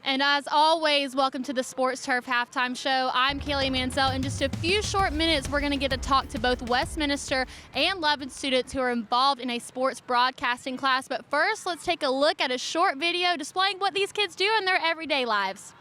And as always, welcome to the Sports Turf Halftime Show. I'm Kaylee Mansell. In just a few short minutes, we're going to get to talk to both Westminster and Lovett students who are involved in a sports broadcasting class. But first, let's take a look at a short video displaying what these kids do in their everyday lives.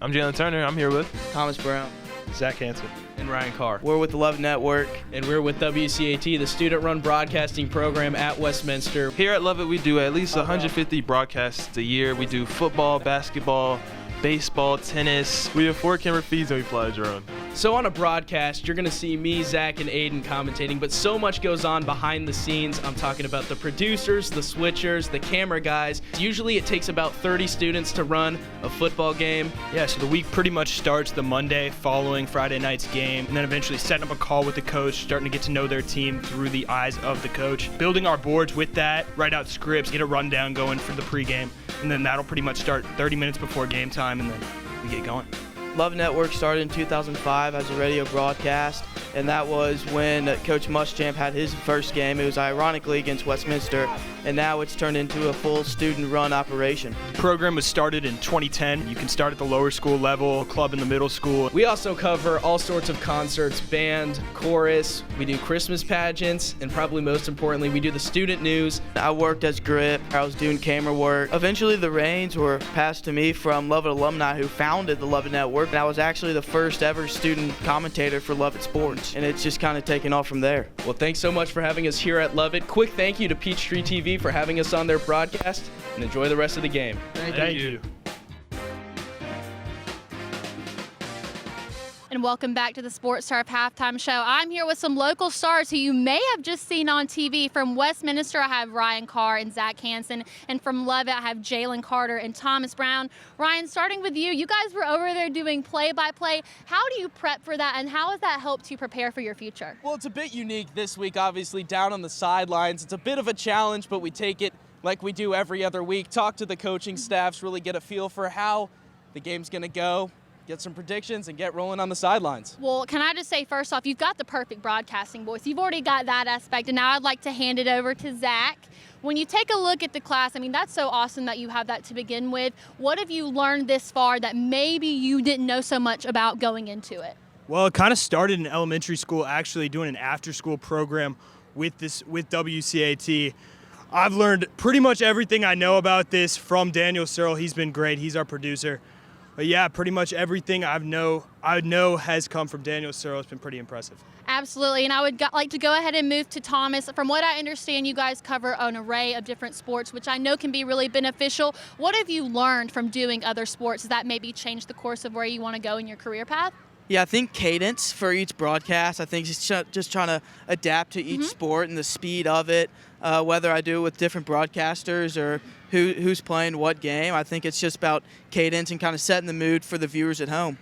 I'm Jalen Turner. I'm here with Thomas Brown. Zach Hansen. And Ryan Carr. We're with the Lovett Network. And we're with WCAT, the student-run broadcasting program at Westminster. Here at Lovett, we do at least 150 broadcasts a year. We do football, basketball, baseball, tennis. We have 4 camera feeds and we fly a drone. So on a broadcast, you're going to see me, Zach, and Aiden commentating, but so much goes on behind the scenes. I'm talking about the producers, the switchers, the camera guys. Usually it takes about 30 students to run a football game. Yeah, so the week pretty much starts the Monday following Friday night's game, and then eventually setting up a call with the coach, starting to get to know their team through the eyes of the coach, building our boards with that, write out scripts, get a rundown going for the pregame, and then that'll pretty much start 30 minutes before game time, and then we get going. Lovett Network started in 2005 as a radio broadcast, and that was when Coach Muschamp had his first game. It was ironically against Westminster, and now it's turned into a full student-run operation. The program was started in 2010. You can start at the lower school level, club in the middle school. We also cover all sorts of concerts, band, chorus. We do Christmas pageants, and probably most importantly, we do the student news. I worked as grip. I was doing camera work. Eventually, the reins were passed to me from Lovett alumni who founded the Lovett Network. And I was actually the first ever student commentator for Lovett Sports, and it's just kind of taken off from there. Well, thanks so much for having us here at Lovett. Quick thank you to PeachtreeTV for having us on their broadcast, and enjoy the rest of the game. Thank you. And welcome back to the Sports Turf Halftime Show. I'm here with some local stars who you may have just seen on TV. From Westminster, I have Ryan Carr and Zach Hansen. And from Lovett, I have Jalen Carter and Thomas Brown. Ryan, starting with you, you guys were over there doing play-by-play. How do you prep for that, and how has that helped you prepare for your future? Well, it's a bit unique this week, obviously, down on the sidelines. It's a bit of a challenge, but we take it like we do every other week. Talk to the coaching staffs, really get a feel for how the game's going to go. Get some predictions and get rolling on the sidelines. Well, can I just say, first off, you've got the perfect broadcasting voice. You've already got that aspect, and now I'd like to hand it over to Zach. When you take a look at the class, I mean, that's so awesome that you have that to begin with. What have you learned this far that maybe you didn't know so much about going into it? Well, it kind of started in elementary school, actually doing an after-school program with WCAT. I've learned pretty much everything I know about this from Daniel Searle. He's been great. He's our producer. But yeah, pretty much everything I know has come from Daniel Searle. It's been pretty impressive. Absolutely, and I would like to go ahead and move to Thomas. From what I understand, you guys cover an array of different sports, which I know can be really beneficial. What have you learned from doing other sports that maybe changed the course of where you want to go in your career path? Yeah, I think cadence for each broadcast. I think it's just trying to adapt to each sport and the speed of it, whether I do it with different broadcasters or who's playing what game. I think it's just about cadence and kind of setting the mood for the viewers at home.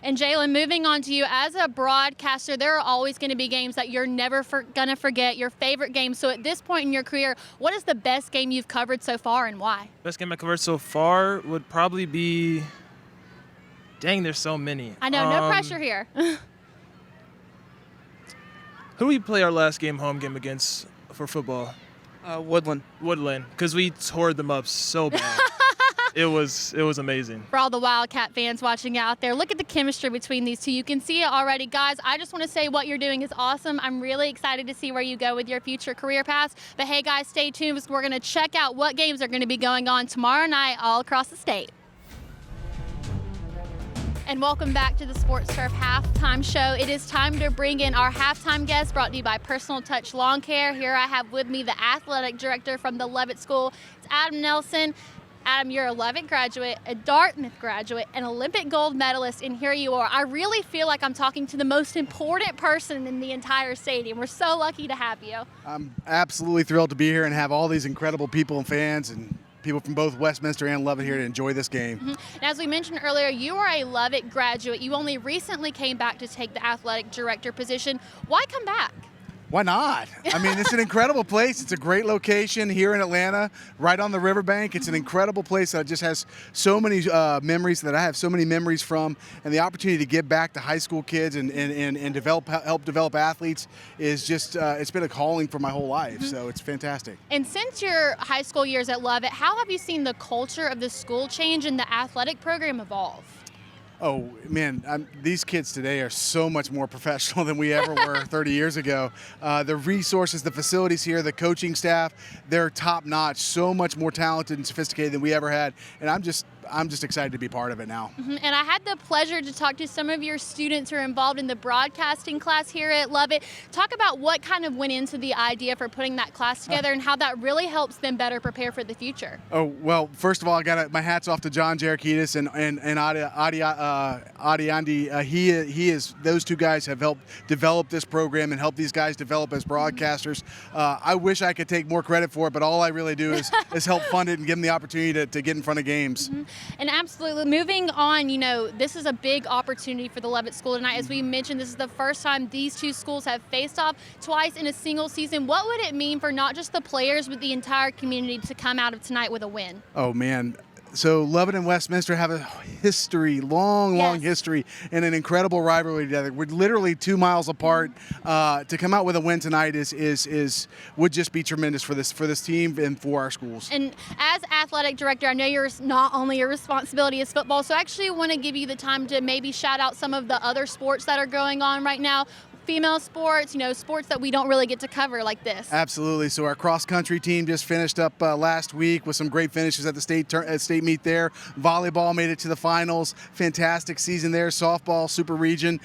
And Jalen, moving on to you, as a broadcaster, there are always going to be games that you're never going to forget, your favorite game. So at this point in your career, what is the best game you've covered so far and why? Best game I covered so far would probably be... Dang, there's so many. I know, no pressure here. Who did we play our last home game against for football? Woodland. Woodland, because we tore them up so bad. It was amazing. For all the Wildcat fans watching out there, look at the chemistry between these two. You can see it already. Guys, I just want to say what you're doing is awesome. I'm really excited to see where you go with your future career paths. But hey, guys, stay tuned because we're going to check out what games are going to be going on tomorrow night all across the state. And welcome back to the Sports Turf Halftime Show. It is time to bring in our halftime guest, brought to you by Personal Touch Lawn Care. Here I have with me the athletic director from the Lovett School. It's Adam Nelson. Adam, you're a Lovett graduate, a Dartmouth graduate, an Olympic gold medalist, and here you are. I really feel like I'm talking to the most important person in the entire stadium. We're so lucky to have you. I'm absolutely thrilled to be here and have all these incredible people and fans and people from both Westminster and Lovett here to enjoy this game. And as we mentioned earlier, you are a Lovett graduate. You only recently came back to take the athletic director position. Why come back? Why not? I mean, it's an incredible place. It's a great location here in Atlanta, right on the riverbank. It's an incredible place that just has so many memories that I have so many memories from, and the opportunity to give back to high school kids and help develop athletes is just it's been a calling for my whole life. So it's fantastic. And since your high school years at Lovett, how have you seen the culture of the school change and the athletic program evolve? Oh, man, these kids today are so much more professional than we ever were 30 years ago. The resources, the facilities here, the coaching staff, they're top-notch, so much more talented and sophisticated than we ever had. And I'm just excited to be part of it now. And I had the pleasure to talk to some of your students who are involved in the broadcasting class here at Lovett. Talk about what kind of went into the idea for putting that class together and how that really helps them better prepare for the future. Oh, well, first of all, I got my hats off to John Jarakidis and Adiandi. He is, those two guys have helped develop this program and help these guys develop as broadcasters. I wish I could take more credit for it, but all I really do is help fund it and give them the opportunity to get in front of games. And absolutely, moving on, this is a big opportunity for the Lovett School tonight. As we mentioned, this is the first time these two schools have faced off twice in a single season. What would it mean for not just the players, but the entire community to come out of tonight with a win? Oh, man. So Lovett and Westminster have a history, long history, and an incredible rivalry together. We're literally 2 miles apart. To come out with a win tonight would just be tremendous for this team and for our schools. And as athletic director, I know you're not only your responsibility is football, so I actually want to give you the time to maybe shout out some of the other sports that are going on right now. Female sports, sports that we don't really get to cover like this. Absolutely. So our cross-country team just finished up last week with some great finishes at the state meet there. Volleyball made it to the finals. Fantastic season there. Softball, super region.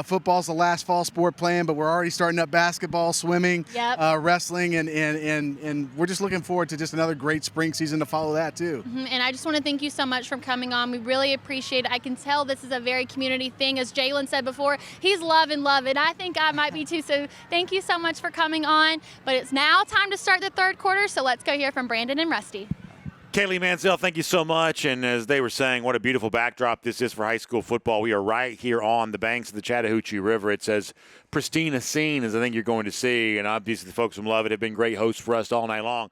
Football's the last fall sport playing, but we're already starting up basketball, swimming, wrestling, and we're just looking forward to just another great spring season to follow that too. And I just want to thank you so much for coming on. We really appreciate it. I can tell this is a very community thing. As Jalen said before, he's loving Lovett. I think I might be too, so thank you so much for coming on. But it's now time to start the third quarter, so let's go hear from Brandon and Rusty. Kaylee Mansell, thank you so much. And as they were saying, what a beautiful backdrop this is for high school football. We are right here on the banks of the Chattahoochee River. It's as pristine a scene as I think you're going to see. And obviously the folks from Lovett have been great hosts for us all night long.